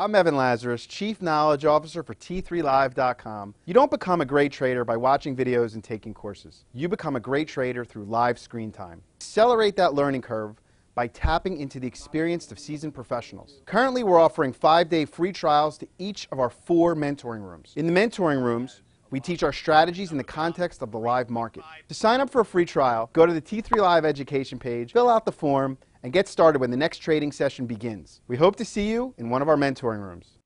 I'm Evan Lazarus, Chief Knowledge Officer for T3Live.com. You don't become a great trader by watching videos and taking courses. You become a great trader through live screen time. Accelerate that learning curve by tapping into the experience of seasoned professionals. Currently, we're offering 5-day free trials to each of our 4 mentoring rooms. In the mentoring rooms, we teach our strategies in the context of the live market. To sign up for a free trial, go to the T3 Live education page, fill out the form, and get started when the next trading session begins. We hope to see you in one of our mentoring rooms.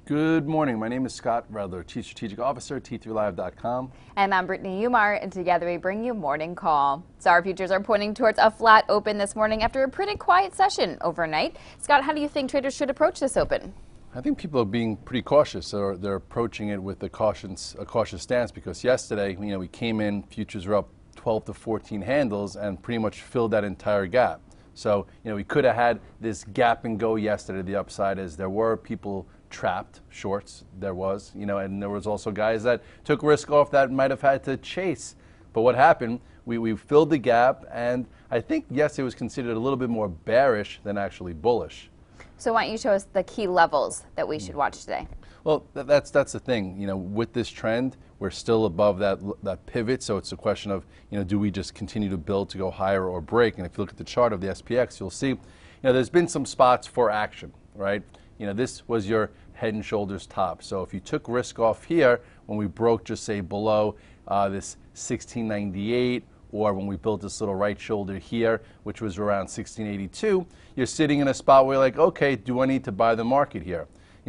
Good morning. My name is Scott Redler, Chief Strategic Officer, T3Live.com. And I'm Brittany Umar, and together we bring you Morning Call. SAR futures are pointing towards a flat open this morning after a pretty quiet session overnight. Scott, how do you think traders should approach this open? I think people are being pretty cautious. They're approaching it with a cautious stance because yesterday, we came in, futures were up 12 to 14 handles and pretty much filled that entire gap. So, we could have had this gap and go yesterday. The upside is there were people trapped, shorts, there was, and there was also guys that took risk off that might have had to chase. But what happened, we filled the gap, and I think, yes, it was considered a little bit more bearish than actually bullish. So why don't you show us the key levels that we should watch today? Well, that's the thing. With this trend, we're still above that pivot, so it's a question of, do we just continue to build to go higher or break? And if you look at the chart of the SPX, you'll see, there's been some spots for action, right? This was your head and shoulders top. So if you took risk off here when we broke, just say below this 1698, or when we built this little right shoulder here, which was around 1682, you're sitting in a spot where you're like, okay, do I need to buy the market here?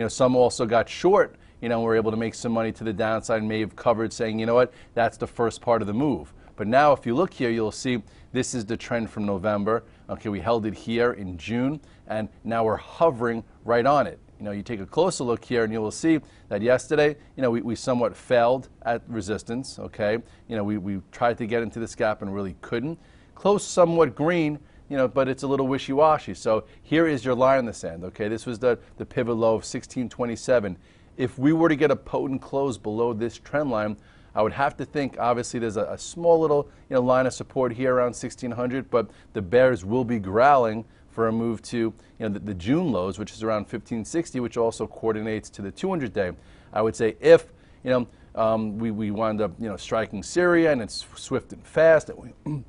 Some also got short, were able to make some money to the downside and may have covered saying, what, that's the first part of the move. But now if you look here, you'll see this is the trend from November. Okay, we held it here in June, and now we're hovering right on it. You take a closer look here and you will see that yesterday, we somewhat failed at resistance, okay? We tried to get into this gap and really couldn't. Close somewhat green, but it's a little wishy-washy. So here is your line in the sand, okay? This was the pivot low of 1627. If we were to get a potent close below this trend line, I would have to think, obviously, there's a small little line of support here around 1600, but the bears will be growling for a move to the June lows, which is around 1560, which also coordinates to the 200-day. I would say if we wind up striking Syria and it's swift and fast, and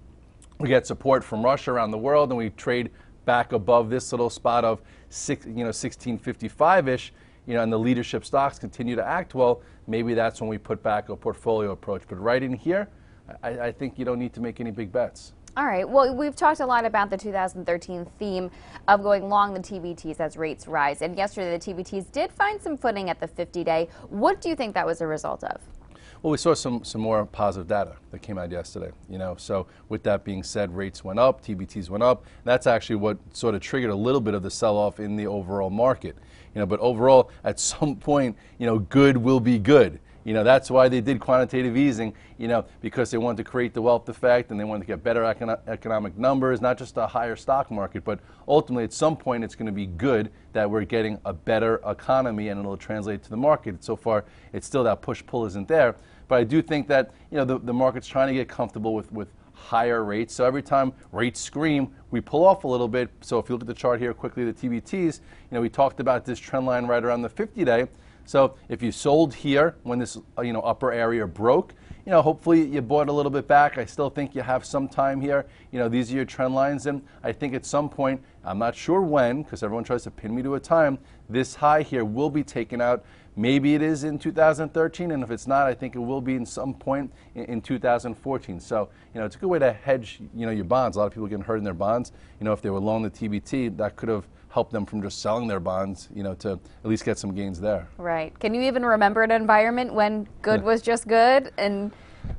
we get support from Russia around the world, and we trade back above this little spot of 1655-ish, and the leadership stocks continue to act well, maybe that's when we put back a portfolio approach. But right in here, I think you don't need to make any big bets. All right. Well, we've talked a lot about the 2013 theme of going long the TVTs as rates rise. And yesterday, the TVTs did find some footing at the 50-day. What do you think that was a result of? Well, we saw some more positive data that came out yesterday. So with that being said, rates went up, TVTs went up. That's actually what sort of triggered a little bit of the sell-off in the overall market. But overall, at some point, good will be good. That's why they did quantitative easing, because they wanted to create the wealth effect and they wanted to get better economic numbers, not just a higher stock market, but ultimately at some point it's going to be good that we're getting a better economy and it'll translate to the market. So far, it's still that push-pull isn't there. But I do think that, the market's trying to get comfortable with higher rates. So every time rates scream, we pull off a little bit. So if you look at the chart here quickly, the TVTs, we talked about this trend line right around the 50-day. So if you sold here when this upper area broke, hopefully you bought a little bit back. I still think you have some time here. These are your trend lines, and I think at some point, I'm not sure when, because everyone tries to pin me to a time, this high here will be taken out. Maybe it is in 2013, and if it's not, I think it will be in some point in 2014. So, it's a good way to hedge, your bonds. A lot of people getting hurt in their bonds. If they were long the TBT, that could have helped them from just selling their bonds, to at least get some gains there. Right. Can you even remember an environment when good was just good and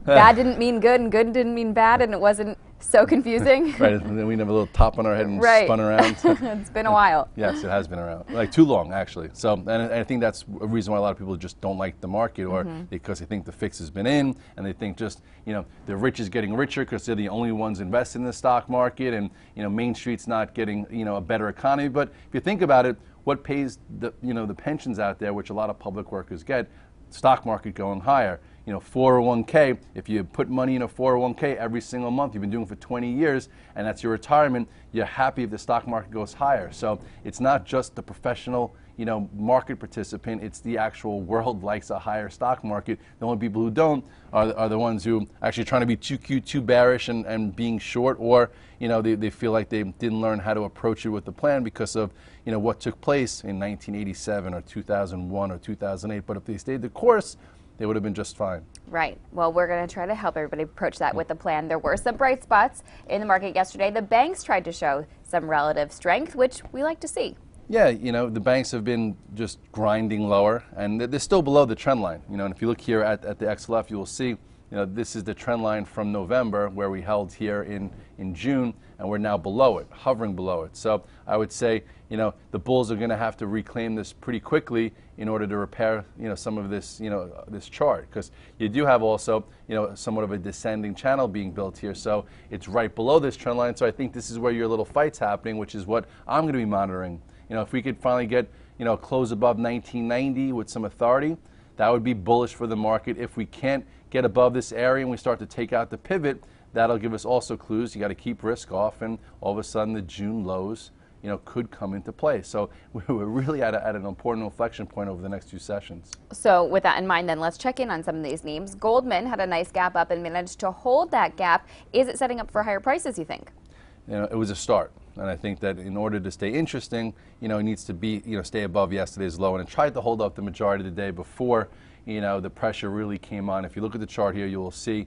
bad didn't mean good and good didn't mean bad, and it wasn't so confusing? Right, and then we have a little top on our head and right. Spun around. It's been a while. Yes, it has been around. Like too long, actually. So, and I think that's a reason why a lot of people just don't like the market, or because they think the fix has been in, and they think just, the rich is getting richer because they're the only ones investing in the stock market, and, Main Street's not getting, a better economy. But if you think about it, what pays the, the pensions out there, which a lot of public workers get, stock market going higher. 401k, if you put money in a 401k every single month, you've been doing it for 20 years, and that's your retirement, you're happy if the stock market goes higher. So it's not just the professional, market participant, it's the actual world likes a higher stock market. The only people who don't are the ones who actually trying to be too cute, too bearish and being short, or, they feel like they didn't learn how to approach it with the plan because of, what took place in 1987 or 2001 or 2008. But if they stayed the course, they would have been just fine. Right. Well, we're going to try to help everybody approach that with the plan. There were some bright spots in the market yesterday. The banks tried to show some relative strength, which we like to see. Yeah, the banks have been just grinding lower, and they're still below the trend line. And if you look here at the XLF, you will see, this is the trend line from November where we held here in June, and we're now below it, hovering below it. So I would say, the bulls are going to have to reclaim this pretty quickly in order to repair, some of this, this chart, because you do have also, somewhat of a descending channel being built here. So it's right below this trend line. So I think this is where your little fight's happening, which is what I'm going to be monitoring. If we could finally get, close above 1990 with some authority, that would be bullish for the market. If we can't get above this area and we start to take out the pivot, that'll give us also clues. You got to keep risk off, and all of a sudden the June lows, could come into play. So we're really at an important inflection point over the next 2 sessions. So with that in mind, then let's check in on some of these names. Goldman had a nice gap up and managed to hold that gap. Is it setting up for higher prices, you think? It was a start. And I think that in order to stay interesting, it needs to be, stay above yesterday's low. And it tried to hold up the majority of the day before, the pressure really came on. If you look at the chart here, you will see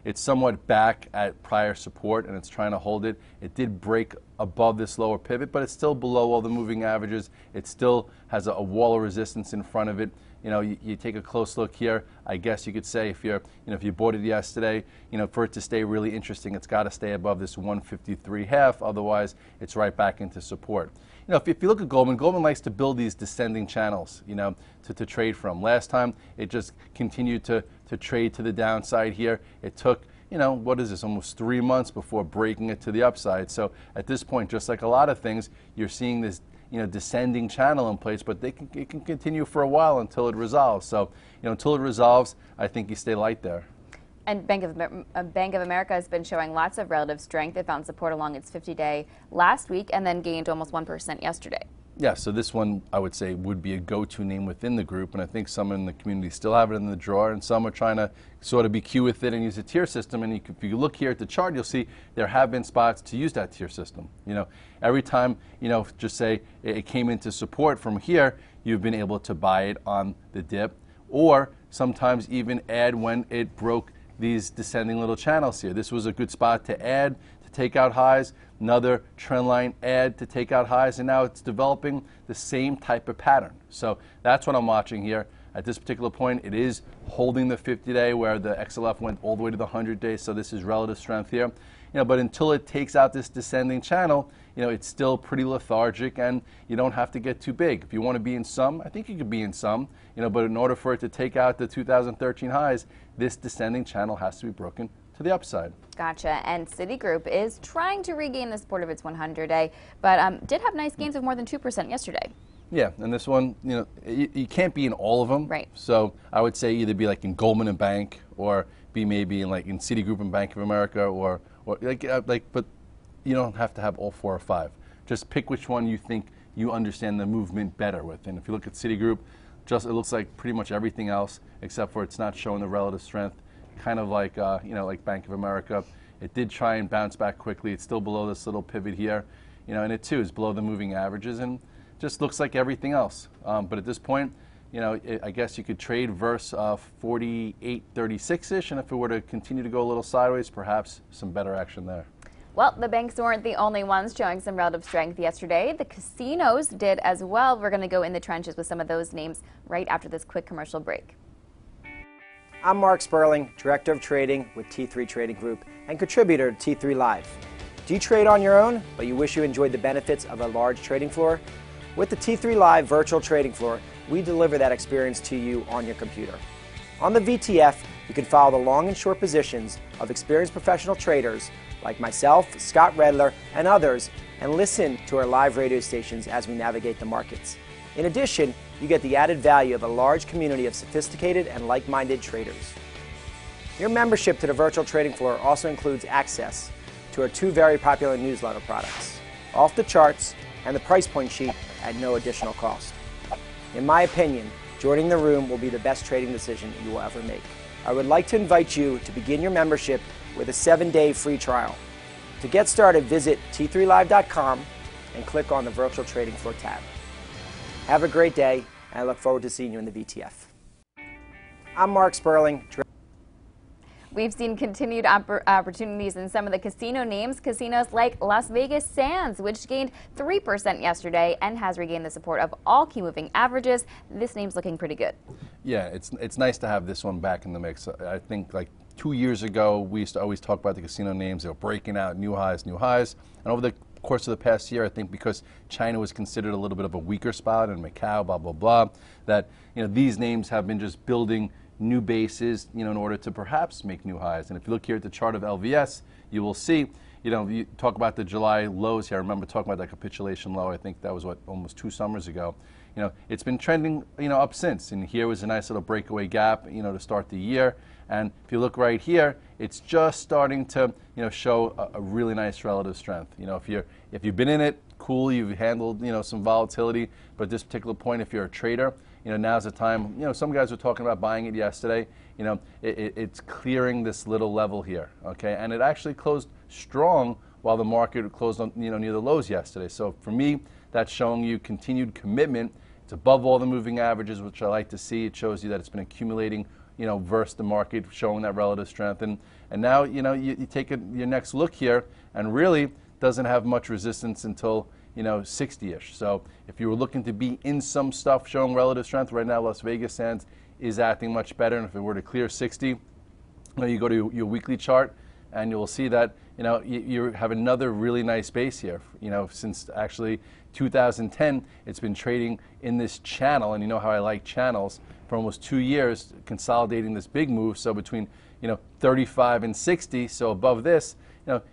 it's somewhat back at prior support, and it's trying to hold it. It did break above this lower pivot, but it's still below all the moving averages. It still has a wall of resistance in front of it. You take a close look here. I guess you could say if if you bought it yesterday, for it to stay really interesting, it's got to stay above this 153.5. Otherwise, it's right back into support. If you look at Goldman likes to build these descending channels, to trade from. Last time, it just continued to trade to the downside here. It took, what is this, almost 3 months before breaking it to the upside. So at this point, just like a lot of things, you're seeing this descending channel in place, but it can continue for a while until it resolves. So, until it resolves, I think you stay light there. And Bank of America has been showing lots of relative strength. It found support along its 50-day last week and then gained almost 1% yesterday. Yeah, so this one I would say would be a go-to name within the group, and I think some in the community still have it in the drawer, and some are trying to sort of be cute with it and use a tier system. And if you look here at the chart, you'll see there have been spots to use that tier system. Every time, just say it came into support from here, you've been able to buy it on the dip, or sometimes even add when it broke these descending little channels here. This was a good spot to add, to take out highs, another trend line add to take out highs, and now it's developing the same type of pattern. So that's what I'm watching here. At this particular point, it is holding the 50-day where the XLF went all the way to the 100-day, so this is relative strength here. But until it takes out this descending channel, it's still pretty lethargic, and you don't have to get too big. If you want to be in some, I think you could be in some, but in order for it to take out the 2013 highs, this descending channel has to be broken to the upside. Gotcha. And Citigroup is trying to regain the support of its 100-day, but did have nice gains of more than 2% yesterday. Yeah, and this one, you can't be in all of them. Right. So I would say either be like in Goldman and Bank, or be maybe in in Citigroup and Bank of America, or but you don't have to have all 4 or 5. Just pick which one you think you understand the movement better with. And if you look at Citigroup, it looks like pretty much everything else, except for it's not showing the relative strength. Kind of like like Bank of America. It did try and bounce back quickly. It's still below this little pivot here, and it too is below the moving averages, and just looks like everything else. But at this point, I guess you could trade versus 48.36-ish, and if it were to continue to go a little sideways, perhaps some better action there. Well, the banks weren't the only ones showing some relative strength yesterday. The casinos did as well. We're going to go in the trenches with some of those names right after this quick commercial break. I'm Mark Sperling, Director of Trading with T3 Trading Group and contributor to T3 Live. Do you trade on your own, but you wish you enjoyed the benefits of a large trading floor? With the T3 Live virtual trading floor, we deliver that experience to you on your computer. On the VTF, you can follow the long and short positions of experienced professional traders like myself, Scott Redler, and others, and listen to our live radio stations as we navigate the markets. In addition, you get the added value of a large community of sophisticated and like-minded traders. Your membership to the virtual trading floor also includes access to our 2 very popular newsletter products, Off the Charts and the Price Point Sheet at no additional cost. In my opinion, joining the room will be the best trading decision you will ever make. I would like to invite you to begin your membership with a 7-day free trial. To get started, visit t3live.com and click on the Virtual Trading Floor tab. Have a great day, and I look forward to seeing you in the VTF. I'm Mark Sperling. We've seen continued opportunities in some of the casino names, casinos like Las Vegas Sands, which gained 3% yesterday and has regained the support of all key moving averages. This name's looking pretty good. Yeah, it's nice to have this one back in the mix. I think like 2 years ago, we used to always talk about the casino names. They were breaking out new highs. And over the course of the past year, I think because China was considered a little bit of a weaker spot, and Macau, blah, blah, blah, that these names have been just building new bases, in order to perhaps make new highs. And if you look here at the chart of LVS, you will see, you talk about the July lows here. I remember talking about that capitulation low. I think that was almost 2 summers ago. It's been trending, up since. And here was a nice little breakaway gap, to start the year. And if you look right here, it's just starting to, show a really nice relative strength. If you've been in it, cool, you've handled, some volatility. But at this particular point, if you're a trader, now's the time. Some guys were talking about buying it yesterday. It's clearing this little level here, okay? And it actually closed strong while the market closed on, near the lows yesterday. So for me, that's showing you continued commitment. It's above all the moving averages, which I like to see. It shows you that it's been accumulating, versus the market, showing that relative strength. And now, you take your next look here, and really doesn't have much resistance until 60-ish. So if you were looking to be in some stuff showing relative strength, right now Las Vegas Sands is acting much better. And if it were to clear 60, you go to your weekly chart, and you'll see that you have another really nice base here. Since actually 2010, it's been trading in this channel, and you know how I like channels, for almost 2 years, consolidating this big move. So between 35 and 60, so above this,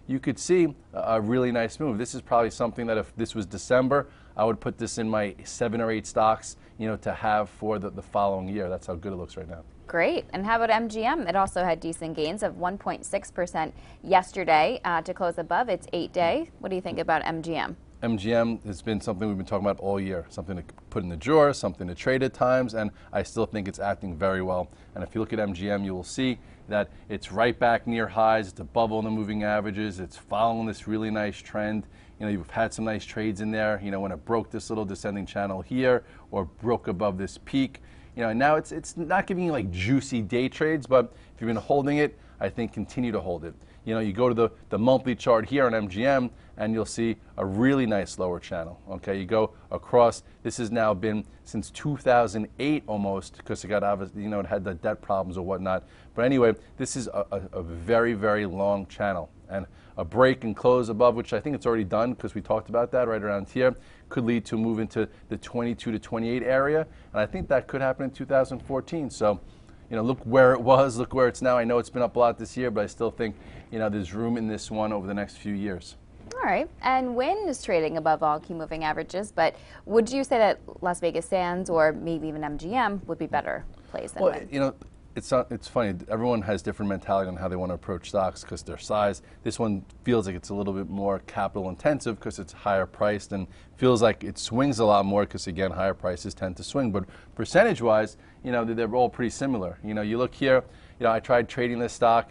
you could see a really nice move. This is probably something that if this was December, I would put this in my 7 or 8 stocks, to have for the following year. That's how good it looks right now. Great. And how about MGM? It also had decent gains of 1.6% yesterday to close above its 8-day. What do you think about MGM? MGM has been something we've been talking about all year, something to put in the drawer, something to trade at times, and I still think it's acting very well. And if you look at MGM, you will see that it's right back near highs, it's above all the moving averages, it's following this really nice trend. You've had some nice trades in there, when it broke this little descending channel here, or broke above this peak. And now it's not giving you like juicy day trades, but if you've been holding it, I think continue to hold it. You go to the monthly chart here on MGM, and you'll see a really nice lower channel. Okay, you go across. This has now been since 2008 almost, because it got obviously, it had the debt problems or whatnot. But anyway, this is a very, very long channel, and a break and close above, which I think it's already done because we talked about that right around here, could lead to a move into the 22 to 28 area, and I think that could happen in 2014. So. Look where it was, look where it's now. I know it's been up a lot this year, but I still think, there's room in this one over the next few years. All right. And Wynn is trading above all key moving averages, but would you say that Las Vegas Sands or maybe even MGM would be better plays than Wynn? It's funny. Everyone has different mentality on how they want to approach stocks because their size. This one feels like it's a little bit more capital intensive because it's higher priced, and feels like it swings a lot more because, again, higher prices tend to swing. But percentage-wise, they're all pretty similar. You look here. I tried trading this stock,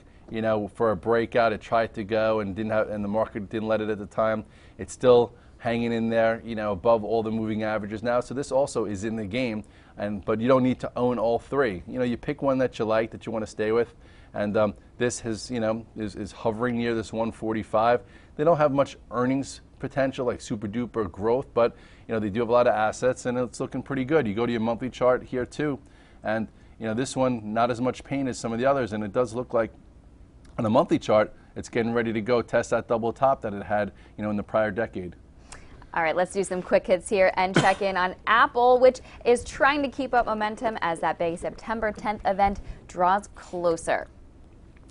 for a breakout. It tried to go and and the market didn't let it at the time. It's still hanging in there, above all the moving averages now. So this also is in the game, but you don't need to own all 3. You pick one that you like, that you want to stay with, and this has, is hovering near this 145. They don't have much earnings potential, like super duper growth, but they do have a lot of assets, and it's looking pretty good. You go to your monthly chart here too, and this one not as much pain as some of the others, and it does look like on the monthly chart it's getting ready to go test that double top that it had, in the prior decade. All right, let's do some quick hits here and check in on Apple, which is trying to keep up momentum as that big September 10th event draws closer.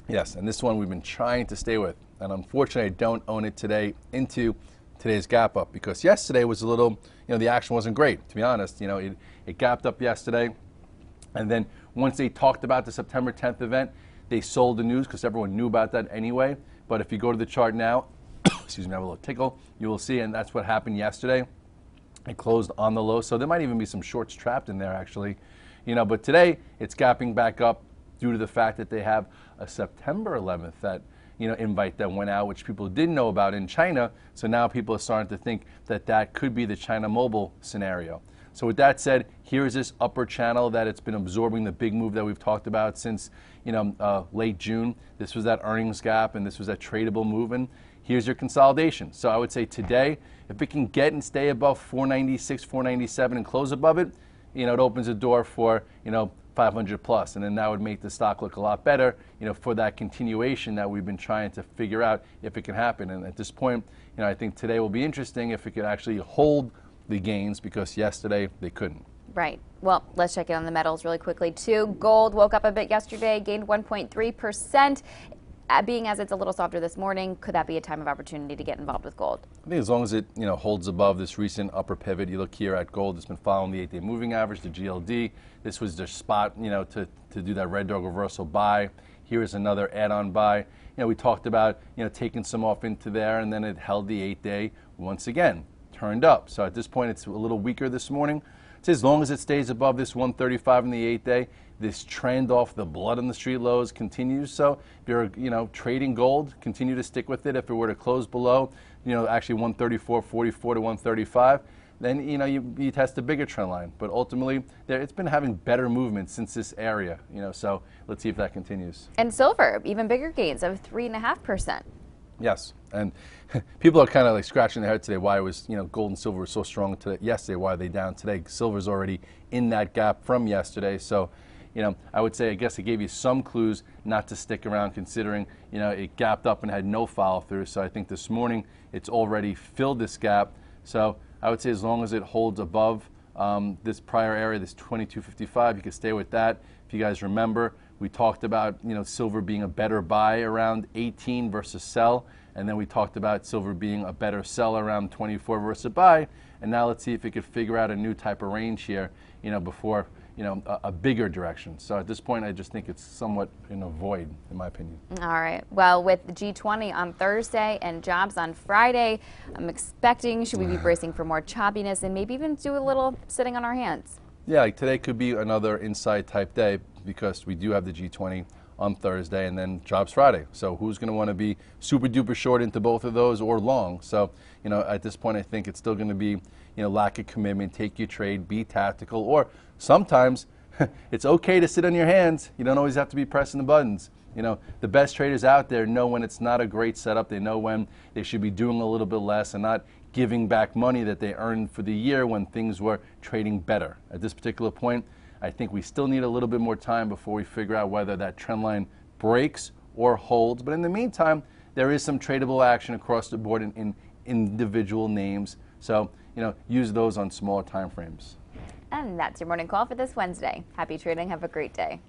Yes, and this one we've been trying to stay with, and unfortunately I don't own it today into today's gap up because yesterday was a little, the action wasn't great, to be honest. It It gapped up yesterday, and then once they talked about the September 10th event, they sold the news because everyone knew about that anyway. But if you go to the chart now, excuse me, I have a little tickle, you will see, and that's what happened yesterday. It closed on the low, so there might even be some shorts trapped in there actually. But today it's gapping back up due to the fact that they have a September 11th that invite that went out, which people didn't know about in China. So now people are starting to think that that could be the China Mobile scenario. So with that said, here's this upper channel that it's been absorbing the big move that we've talked about since late June. This was that earnings gap, and this was that tradable move, and here's your consolidation. So I would say today, if it can get and stay above 496, 497 and close above it, it opens the door for 500 plus, and then that would make the stock look a lot better, for that continuation that we've been trying to figure out if it can happen. And at this point, I think today will be interesting if it could actually hold the gains, because yesterday they couldn't. Right. Well, let's check in on the metals really quickly too. Gold woke up a bit yesterday, gained 1.3%. Being as it's a little softer this morning, could that be a time of opportunity to get involved with gold? I think as long as it holds above this recent upper pivot, you look here at gold, it's been following the 8-day moving average, the GLD. This was the spot to do that red dog reversal buy. Here is another add-on buy. We talked about taking some off into there, and then it held the 8-day once again, turned up. So at this point it's a little weaker this morning. So as long as it stays above this 135 in the 8-day, this trend off the blood on the street lows continues. So if you're trading gold, continue to stick with it. If it were to close below actually 134.44 to 135, then you test a bigger trend line. But ultimately it's been having better movement since this area, so let's see if that continues. And silver, even bigger gains of 3.5%. Yes, and people are kind of like scratching their head today why it was, gold and silver were so strong today. Yesterday, why are they down today? Silver's already in that gap from yesterday. So, I would say, I guess it gave you some clues not to stick around, considering, it gapped up and had no follow through. So I think this morning it's already filled this gap. So I would say as long as it holds above this prior area, this 2255, you can stay with that. If you guys remember, we talked about silver being a better buy around 18 versus sell, and then we talked about silver being a better sell around 24 versus buy. And now let's see if it could figure out a new type of range here, before a bigger direction. So at this point, I just think it's somewhat in a void, in my opinion. All right. Well, with the G20 on Thursday and jobs on Friday, I'm expecting, should we be bracing for more choppiness and maybe even do a little sitting on our hands? Yeah, like today could be another inside type day, because we do have the G20 on Thursday and then jobs Friday. So who's going to want to be super duper short into both of those or long? So, at this point, I think it's still going to be, lack of commitment, take your trade, be tactical, or sometimes it's okay to sit on your hands. You don't always have to be pressing the buttons. The best traders out there know when it's not a great setup. They know when they should be doing a little bit less and not giving back money that they earned for the year when things were trading better. At this particular point, I think we still need a little bit more time before we figure out whether that trend line breaks or holds. But in the meantime, there is some tradable action across the board in individual names. So, use those on smaller time frames. And that's your morning call for this Wednesday. Happy trading. Have a great day.